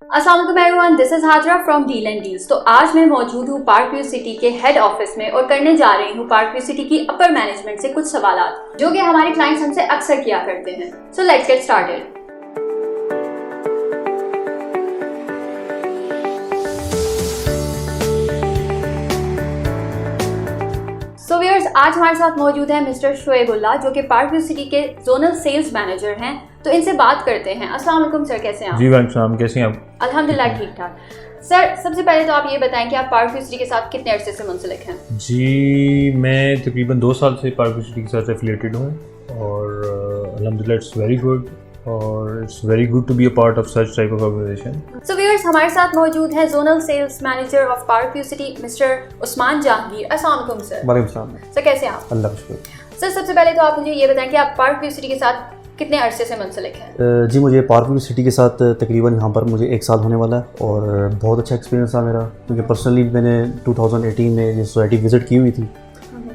अस्सलाम वालेकुम everyone, this is Hajra from Deal and Deals. तो आज मैं मौजूद हूँ पार्क व्यू सिटी के हेड ऑफिस में और करने जा रही हूँ पार्क व्यू सिटी की अपर मैनेजमेंट से कुछ सवालात जो कि हमारे क्लाइंट्स हमसे अक्सर किया करते हैं। So let's get started. So viewers, आज हमारे साथ मौजूद है मिस्टर शोएबुल्लाह जो कि पार्क व्यू सिटी के जोनल सेल्स मैनेजर हैं। तो इनसे बात करते हैं। अस्सलाम वालेकुम सर, कैसे हैं आप? जी वालेकुम, कैसे हैं आप? अल्हम्दुलिल्लाह ठीक ठाक। सर, सबसे पहले तो आप ये बताएं कि आप पार्क व्यू सिटी के साथ कितने अरसे से मुंसलिक हैं? जी, मैं तकरीबन 2 साल से पार्क व्यू सिटी के साथ एफिलिएटेड हूँ और अल्हम्दुलिल्लाह इट्स वेरी गुड और it's very good to be a part of such type of organisation. So viewers, हमारे साथ मौजूद है zonal sales manager of Park View City mister Usman Jahangir. अस्सलाम वालेकुम सर। वालेकुम सलाम। सर, कैसे हैं आप? अल्लाह का शुक्र। सर, सबसे पहले तो आप मुझे ये बताएं कि आप पार्क व्यू सिटी के साथ कितने अरसे से मुंसलिक हैं? जी, मुझे पार्क व्यू सिटी के साथ तकरीबन यहाँ पर मुझे 1 साल होने वाला है और बहुत अच्छा एक्सपीरियंस रहा मेरा, क्योंकि पर्सनली मैंने 2018 में ये सोसाइटी विज़िट की हुई थी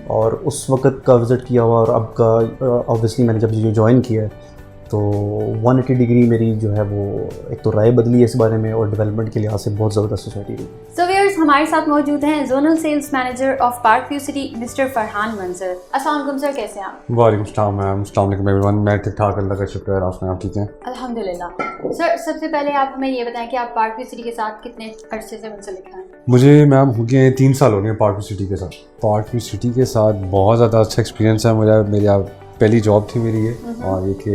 और उस वक्त का विज़िट किया हुआ और अब का ऑब्वियसली मैंने जब ये ज्वाइन किया है तो 180 डिग्री मेरी जो है वो एक तो राय बदली है इस बारे में और डेवलपमेंट के लिहाज से बहुत ज़बरदस्त सोसाइटी है। सो व्यूअर्स, हमारे साथ मौजूद हैं zonal sales manager of Park View City mister Farhan Manzar. अस्सलाम वालेकुम सर, कैसे हैं आप? वालेकुम सलाम मैम। अस्सलाम वालेकुम एवरीवन। मैं ठीक ठाक, अल्लाह का शुक्र है। आप ठीक हैं? अल्हम्दुलिल्लाह। सर, सबसे पहले आप हमें ये बताएं कि आप पार्क व्यू सिटी के साथ कितने अरसे से मुंसलिक हैं? मुझे मैम हो गए 3 साल हो गए पार्क व्यू सिटी के साथ। पार्क व्यू सिटी के साथ बहुत ज़्यादा अच्छा एक्सपीरियंस है मुझे। मेरी पहली जॉब थी मेरी ये, और ये कि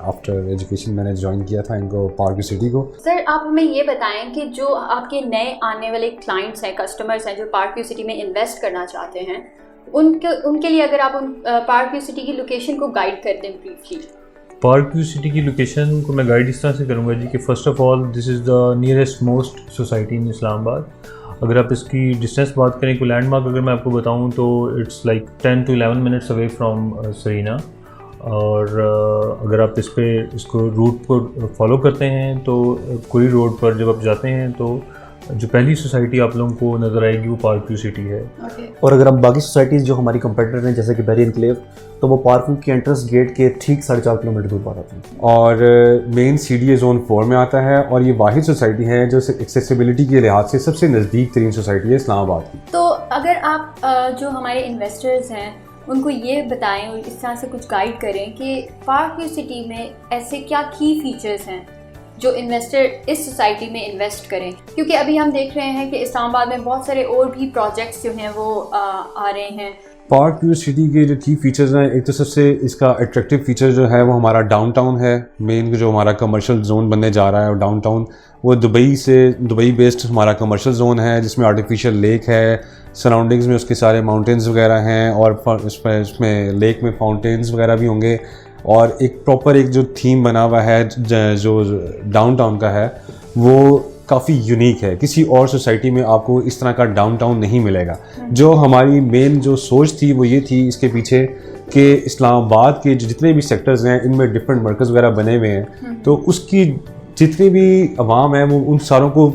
आफ्टर एजुकेशन मैंने ज्वाइन किया था इनको पार्क व्यू सिटी को। सर, आप हमें ये बताएं कि जो आपके नए आने वाले क्लाइंट्स हैं, कस्टमर्स हैं जो पार्क व्यू सिटी में इन्वेस्ट करना चाहते हैं, उनके लिए अगर आप पार्क व्यू सिटी की लोकेशन को गाइड कर दें ब्रीफली। पार्क व्यू सिटी की लोकेशन को मैं गाइड इस तरह से करूँगा जी कि first of all this is the nearest most society in Islamabad. अगर आप इसकी डिस्टेंस बात करें, कोई लैंडमार्क अगर मैं आपको बताऊं तो it's like 10 to 11 minutes away from Serena. और अगर आप इसको रूट को फॉलो करते हैं तो कुरी रोड पर जब आप जाते हैं तो जो पहली सोसाइटी आप लोगों को नज़र आएगी वो पार्क व्यू सिटी है। और अगर आप बाकी सोसाइटीज़ जो हमारी कंपेटिटर हैं जैसे कि बेरी एनक्लेव, तो वो पार्क व्यू के एंट्रेंस गेट के ठीक 4.5 किलोमीटर दूर पर आती है और मेन CDA जोन 4 में आता है और ये वाहिद सोसाइटी है जो एक्सेसिबिलिटी के लिहाज से सबसे नज़दीक तरीन सोसाइटी है इस्लामाबाद की। तो अगर आप जो हमारे इन्वेस्टर्स हैं उनको ये बताएं और इस तरह से कुछ गाइड करें कि पार्क व्यू सिटी में ऐसे क्या की फीचर्स हैं जो इन्वेस्टर इस सोसाइटी में इन्वेस्ट करें, क्योंकि अभी हम देख रहे हैं कि इस्लामाबाद में बहुत सारे और भी प्रोजेक्ट्स जो हैं वो आ रहे हैं। पार्क व्यू सिटी के जो की फीचर्स हैं, एक तो सबसे इसका अट्रैक्टिव फीचर जो है वो हमारा डाउनटाउन है। मेन जो हमारा कमर्शियल जोन बनने जा रहा है और डाउनटाउन वो दुबई बेस्ड हमारा कमर्शियल जोन है जिसमें आर्टिफिशियल लेक है, सराउंडिंग्स में उसके सारे माउंटेन्स वगैरह हैं और इसमें लेक में फाउंटेन्स वगैरह भी होंगे और एक प्रॉपर एक जो थीम बना हुआ है जो डाउनटाउन का है वो काफ़ी यूनिक है। किसी और सोसाइटी में आपको इस तरह का डाउनटाउन नहीं मिलेगा। जो हमारी मेन जो सोच थी वो ये थी इसके पीछे कि इस्लामाबाद के जितने भी सेक्टर्स हैं इनमें डिफरेंट मरकज़ वगैरह बने हुए हैं, तो उसकी जितनी भी अवाम है वो उन सारों को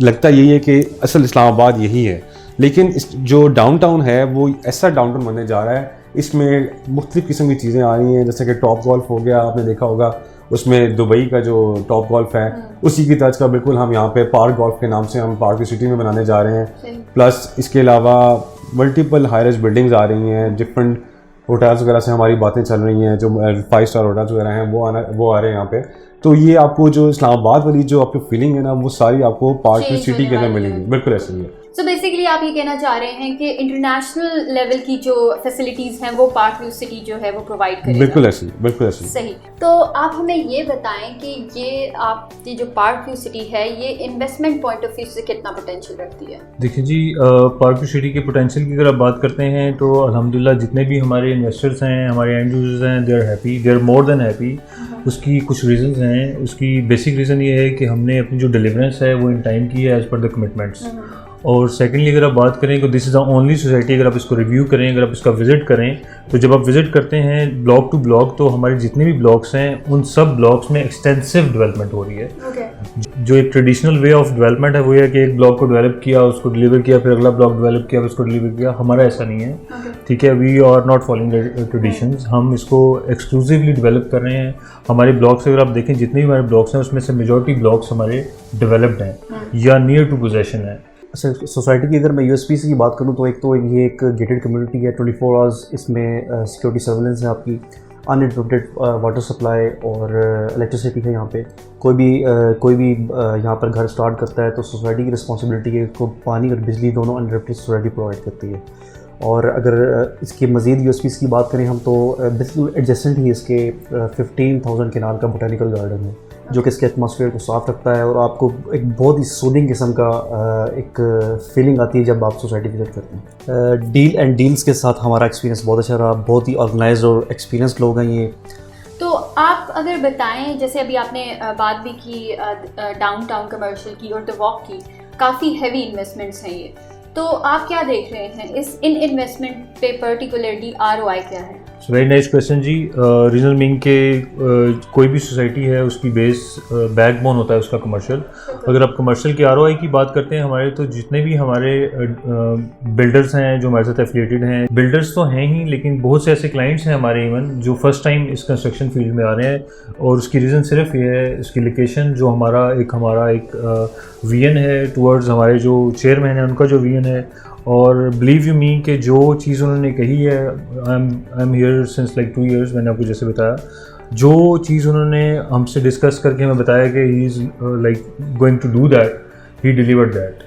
लगता यही है कि असल इस्लामाबाद यही है। लेकिन जो डाउनटाउन है वो ऐसा डाउनटाउन बनने जा रहा है, इसमें मुख्तलिफ़ किस्म की चीज़ें आ रही हैं, जैसे कि टॉप गोल्फ हो गया, आपने देखा होगा उसमें दुबई का जो टॉप गोल्फ है उसी की तर्ज का बिल्कुल हम यहाँ पे पार्क गोल्फ के नाम से हम पार्क व्यू सिटी में बनाने जा रहे हैं। प्लस इसके अलावा मल्टीपल हाई-राइज बिल्डिंग्स आ रही हैं, डिफरेंट होटल्स वगैरह से हमारी बातें चल रही हैं, जो 5 स्टार होटल्स वगैरह हैं वो आ रहे हैं यहाँ पे। तो ये आपको जो इस्लामाबाद वाली जो आपको फीलिंग है ना वो सारी आपको पार्क व्यू सिटी के अंदर मिलेगी। बिल्कुल ऐसे ही है। सो बेसिकली आप ये कहना चाह रहे हैं कि इंटरनेशनल लेवल की जो फैसिलिटीज़ हैं वो पार्क व्यू सिटी जो है वो प्रोवाइड करेगा। बिल्कुल ऐसे ही, बिल्कुल ऐसे ही। सही। तो आप हमें ये बताएं कि ये आपकी जो पार्क व्यू सिटी है ये इन्वेस्टमेंट पॉइंट ऑफ व्यू से कितना पोटेंशियल रखती है? देखिए जी, पार्क व्यू सिटी के पोटेंशियल की अगर आप बात करते हैं तो अल्हम्दुलिल्लाह जितने भी हमारे इन्वेस्टर्स हैं, हमारे एंड यूजर्स हैं, they are happy, they are more than happy. उसकी कुछ रीजंस हैं। उसकी बेसिक रीज़न ये है कि हमने अपनी जो डिलीवरेंस है वो इन टाइम की है एज़ पर द कमिटमेंट्स। और सेकेंडली अगर आप बात करें तो this is the only society, अगर आप इसको रिव्यू करें, अगर आप इसका विज़िट करें तो जब आप विज़िट करते हैं ब्लॉक टू ब्लॉक तो हमारे जितने भी ब्लॉक्स हैं उन सब ब्लॉक्स में एक्सटेंसिव डेवलपमेंट हो रही है। जो एक ट्रेडिशनल वे ऑफ डेवलपमेंट है वो है कि एक ब्लॉक को डेवलप किया, उसको डिलीवर किया, फिर अगला ब्लॉक डेवलप किया, फिर उसको डिलीवर किया। हमारा ऐसा नहीं है, ठीक है। We are not following traditions. हम इसको एक्सक्लूसिवली डेवलप कर रहे हैं। हमारे ब्लॉक्स अगर आप देखें, जितने भी हमारे ब्लॉक्स हैं उसमें से मेजॉरिटी ब्लॉक्स हमारे डेवलप्ड हैं या नियर टू पोजेशन है। अच्छा, सोसाइटी की अगर मैं यूएसपी की बात करूँ तो एक ये एक गेटेड कम्युनिटी है, 24 आवर्स इसमें सिक्योरिटी सर्वेलेंस है आपकी, अनइंटरप्टेड वाटर सप्लाई और इलेक्ट्रिसिटी है यहाँ पे। कोई भी यहाँ पर घर स्टार्ट करता है तो सोसाइटी की रिस्पॉन्सिबिलिटी है उसको पानी और बिजली दोनों अनइंटरप्टेड सोसाइटी प्रोवाइड करती है। और अगर इसकी मज़ीद यूएसपीज़ की बात करें हम तो बिल्कुल एडजेसेंट ही इसके 15,000 केनाल का बोटेनिकल गार्डन है जो कि इसके एटमॉस्फेयर को साफ रखता है और आपको एक बहुत ही सूदिंग किस्म का एक फीलिंग आती है जब आप सोसाइटी विजिट करते हैं। डील एंड डील्स के साथ हमारा एक्सपीरियंस बहुत अच्छा रहा, बहुत ही ऑर्गेनाइज्ड और एक्सपीरियंस्ड लोग हैं ये। तो आप अगर बताएं, जैसे अभी आपने बात भी की डाउनटाउन कमर्शियल की और द वॉक की, काफ़ी हैवी इन्वेस्टमेंट्स हैं ये, तो आप क्या देख रहे हैं इन इन्वेस्टमेंट पे पर्टिकुलरली ROI क्या है? वेरी नाइस क्वेश्चन जी। रीजन बीइंग के कोई भी सोसाइटी है उसकी बेस बैकबोन होता है उसका कमर्शियल। अगर आप कमर्शियल की ROI की बात करते हैं हमारे, तो जितने भी हमारे बिल्डर्स हैं जो हमारे साथ एफिलिएटेड हैं, बिल्डर्स तो हैं ही लेकिन बहुत से ऐसे क्लाइंट्स हैं हमारे इवन जो फर्स्ट टाइम इस कंस्ट्रक्शन फील्ड में आ रहे हैं। और उसकी रीज़न सिर्फ ये है इसकी लोकेशन, जो हमारा एक विजन है टुवर्ड्स हमारे जो चेयरमैन है उनका जो विजन है। और बिलीव यू मी कि जो चीज़ उन्होंने कही है, I am here since like 2 years, मैंने आपको जैसे बताया, जो चीज़ उन्होंने हमसे डिस्कस करके हमें बताया कि he is like going to do that, he delivered that,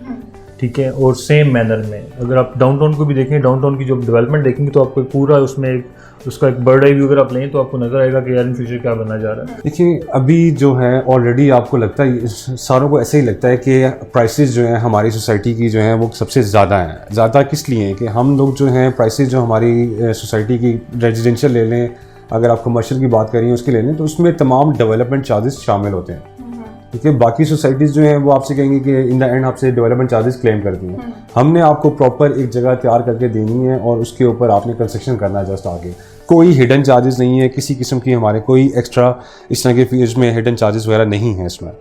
ठीक है। और सेम मैनर में अगर आप डाउनटाउन को भी देखें, डाउनटाउन की जो डेवलपमेंट देखेंगे तो आपको पूरा उसमें उसका एक बर्ड आई व्यू अगर आप लें तो आपको नजर आएगा कि यार इन फ्यूचर क्या बनना जा रहा है। देखिए, अभी जो है ऑलरेडी आपको लगता है, सारों को ऐसे ही लगता है कि प्राइसेस जो हैं हमारी सोसाइटी की जो हैं वो सबसे ज़्यादा हैं। ज़्यादा किस लिए हैं कि हम लोग जो हैं प्राइसेस जो हमारी सोसाइटी की रेजिडेंशियल ले लें, अगर आप कमर्शियल की बात करें उसकी ले लें, तो उसमें तमाम डेवलपमेंट चार्जेस शामिल होते हैं। ठीक है, बाकी सोसाइटीज़ जो हैं वो आपसे कहेंगे कि इन द एंड आपसे डेवलपमेंट चार्जेस क्लेम करती हैं। हमने आपको प्रॉपर एक जगह तैयार करके देनी है और उसके ऊपर आपने कंस्ट्रक्शन करना है जस्ट आगे। कोई हिडन चार्जेस नहीं है किसी किस्म की, हमारे कोई एक्स्ट्रा इस तरह के इसमें हिडन चार्जेस वगैरह नहीं है इसमें।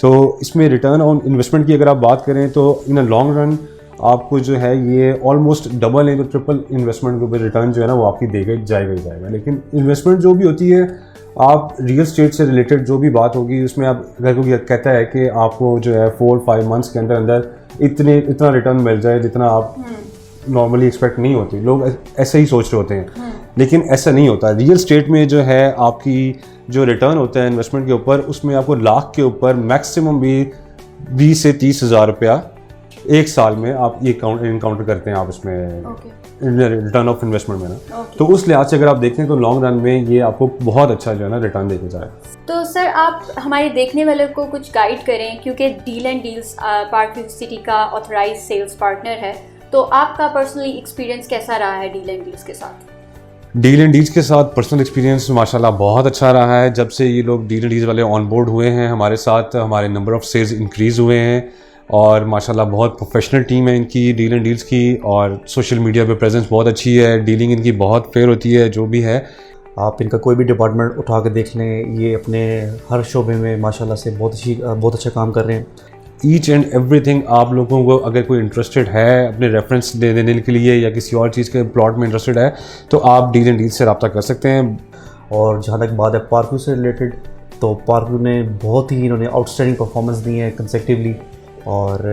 तो इसमें रिटर्न ऑन इन्वेस्टमेंट की अगर आप बात करें तो इन अ लॉन्ग रन आपको जो है ये ऑलमोस्ट डबल नहीं तो ट्रिपल इन्वेस्टमेंट के ऊपर रिटर्न जो है ना वो आपकी देगा जाएगा। लेकिन इन्वेस्टमेंट जो भी होती है, आप रियल स्टेट से रिलेटेड जो भी बात होगी उसमें आप अगर कोई कहता है कि आपको जो है 4-5 मंथ्स के अंदर इतना रिटर्न मिल जाए जितना आप नॉर्मली एक्सपेक्ट नहीं होती, लोग ऐसे ही सोच रहे होते हैं, लेकिन ऐसा नहीं होता। रियल स्टेट में जो है आपकी जो रिटर्न होता है इन्वेस्टमेंट के ऊपर, उसमें आपको लाख के ऊपर मैक्सिमम भी 20 से 30 हज़ार रुपया एक साल में आप ये इनकाउंटर करते हैं आप इसमें रिटर्न ऑफ इन्वेस्टमेंट में ना। तो उस लिहाज से अगर आप देखें तो लॉन्ग रन में ये आपको बहुत अच्छा जो है ना रिटर्न देके जाए। तो सर आप हमारे देखने वाले को कुछ गाइड करें, क्योंकि डील एंड डील्स पार्कव्यू सिटी का ऑथराइज सेल्स पार्टनर है, तो आपका पर्सनली एक्सपीरियंस कैसा रहा है डील एंड डील्स के साथ? डील एंड डील्स के साथ पर्सनल एक्सपीरियंस माशाल्लाह बहुत अच्छा रहा है। जब से ये लोग डील एंड डील्स वाले ऑन बोर्ड हुए हैं हमारे साथ, हमारे नंबर ऑफ़ सेल्स इंक्रीज़ हुए हैं और माशाल्लाह बहुत प्रोफेशनल टीम है इनकी डील एंड डील्स की, और सोशल मीडिया पे प्रेजेंस बहुत अच्छी है, डीलिंग इनकी बहुत फेयर होती है। जो भी है आप इनका कोई भी डिपार्टमेंट उठा के देख लें, ये अपने हर शोबे में माशाल्लाह से बहुत अच्छा काम कर रहे हैं। ईच एंड एवरीथिंग आप लोगों को अगर कोई इंटरेस्टेड है अपने रेफरेंस देने के लिए या किसी और चीज़ के प्लॉट में इंटरेस्टेड है तो आप डील एंड डील से रब्ता कर सकते हैं। और जहाँ तक बात है पार्कव्यू से रिलेटेड, तो पार्कव्यू ने बहुत ही इन्होंने आउटस्टैंडिंग परफॉर्मेंस दी है कंसेक्टिवली, और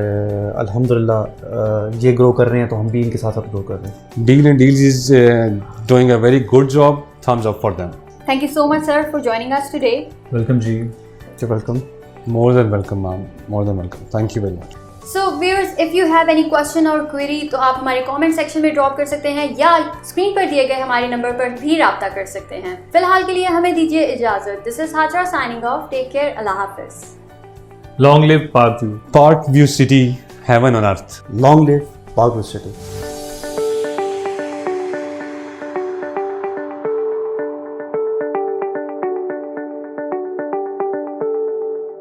अल्हम्दुलिल्लाह ये ग्रो कर रहे हैं तो हम भी इनके साथ साथ ग्रो कर रहे हैं। Deal and Deals is doing a very good job, thumbs up for them. Thank you so much sir for joining us today. Welcome ji. Welcome. More than welcome, ma'am. More than welcome. Thank you very much. So viewers, if you have any question or query तो आप हमारे comment section में drop कर सकते हैं या screen पर दिए गए हमारे नंबर पर भी राब्ता कर सकते हैं। फिलहाल के लिए हमें दीजिए इजाजत। This is Hajra signing off. Take care. अल्लाह हाफिज। Long live Parkview. Parkview City, heaven on earth. Long live Parkview city.